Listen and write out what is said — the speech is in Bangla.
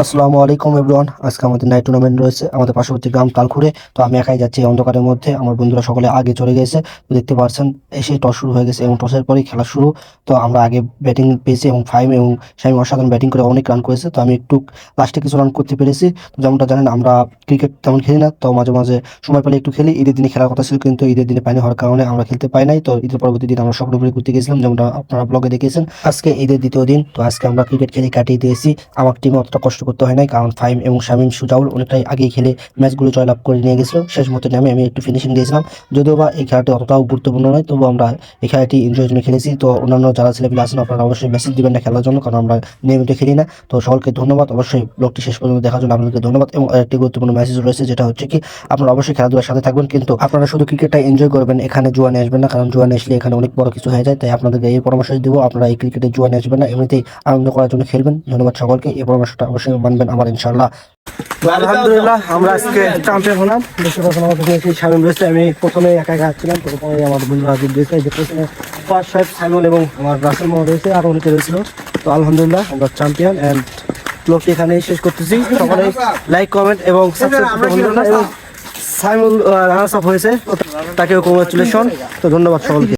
আসসালামু আলাইকুম এভরিওয়ান। আজকে আমাদের নাইট টুর্নামেন্ট রয়েছে আমাদের পার্শ্ববর্তী গ্রাম তালখুরে। তো আমি একাই যাচ্ছি এই অন্ধকারের মধ্যে, আমার বন্ধুরা সকলে আগে চলে গেছে। তো দেখতে পাচ্ছেন এসে টস শুরু হয়ে গেছে এবং টসের পরেই খেলা শুরু। তো আমরা আগে ব্যাটিং পেয়েছি এবং ফাইম এবং শামীম অসাধারণ ব্যাটিং করে অনেক রান করেছে। তো আমি একটু লাস্টে কিছু রান করতে পেরেছি। তো যেমনটা জানেন আমরা ক্রিকেট তেমন খেলি না, তো মাঝে মাঝে সময় পেলে একটু খেলি। ঈদের দিনে খেলার কথা ছিল কিন্তু ঈদের দিনে পানি হওয়ার কারণে আমরা খেলতে পাই নাই। তো ঈদের পরবর্তী দিন আমরা স্বপ্নপুরে ঘুরতে গেছিলাম, যেমনটা আপনারা ব্লগে দেখেছেন। আজকে ঈদের দ্বিতীয় দিন, তো আজকে আমরা ক্রিকেট খেলে কাটিয়ে দিয়েছি। আমার টিমে অতটা কষ্ট করতে হয় নাই, কারণ ফাহিম এবং শামীম সুজাউল অনেকটাই আগেই খেলে ম্যাচগুলো জয়লাভ করে নিয়ে গেছিল। শেষ মুহূর্তে নামে আমি একটু ফিনিশিং দিয়েছিলাম। যদিও বা এই খেলাটি অতটাও গুরুত্বপূর্ণ নয়, তবু আমরা এই খেলাটি এনজয়ের জন্য খেলেছি। তো অন্যান্য যারা ছেলেপিলে আছেন আপনারা অবশ্যই মেসেজ দিবেন না খেলার জন্য, কারণ আমরা নিয়মিত খেলি না। তো সকলকে ধন্যবাদ, অবশ্যই ব্লগটি শেষ পর্যন্ত দেখার জন্য আপনাদেরকে ধন্যবাদ। এবং আরেকটি গুরুত্বপূর্ণ মেসেজ রয়েছে, যেটা হচ্ছে কি আপনারা অবশ্যই খেলাধুলার সাথে থাকবেন, কিন্তু আপনারা শুধু ক্রিকেটটা এনজয় করবেন, এখানে জুয়া নিয়ে আসবেন না, কারণ জুয়া নিয়ে আসলে এখানে অনেক বড় কিছু হয়ে যায়। তাই আপনাদেরকে এই পরামর্শ দিব, আপনারা এই ক্রিকেটে জুয়া নিয়ে আসবেন না, এমনিতেই আনন্দ করার জন্য খেলবেন। ধন্যবাদ সকলকে, এই পরামর্শটা অবশ্যই মানবেন আমার ইনশাআল্লাহ। আলহামদুলিল্লাহ আমরা আজকে চ্যাম্পিয়ন হলাম। দেখতে পাচ্ছেন আমার প্রথমে সেই শামীম রয়েছে, আমি প্রথমে একা একা আসছিলাম, তো পরে আমার বন্ধুরা জিত দিয়েছে। যে প্রথমে ফার সাহেব, সাইমন এবং আমার রাসেল মোহাম্মদ রয়েছে, আরও অনেকে রয়েছিল। তো আলহামদুলিল্লাহ আমরা চ্যাম্পিয়ন। অ্যান্ড ব্লগটি এখানেই শেষ করতেছি। সকলে লাইক, কমেন্ট এবং সাবস্ক্রাইব। এবং সাইমুল রানার্স আপ হয়েছে, তাকেও কংগ্রাচুলেশন। তো ধন্যবাদ সকলকে।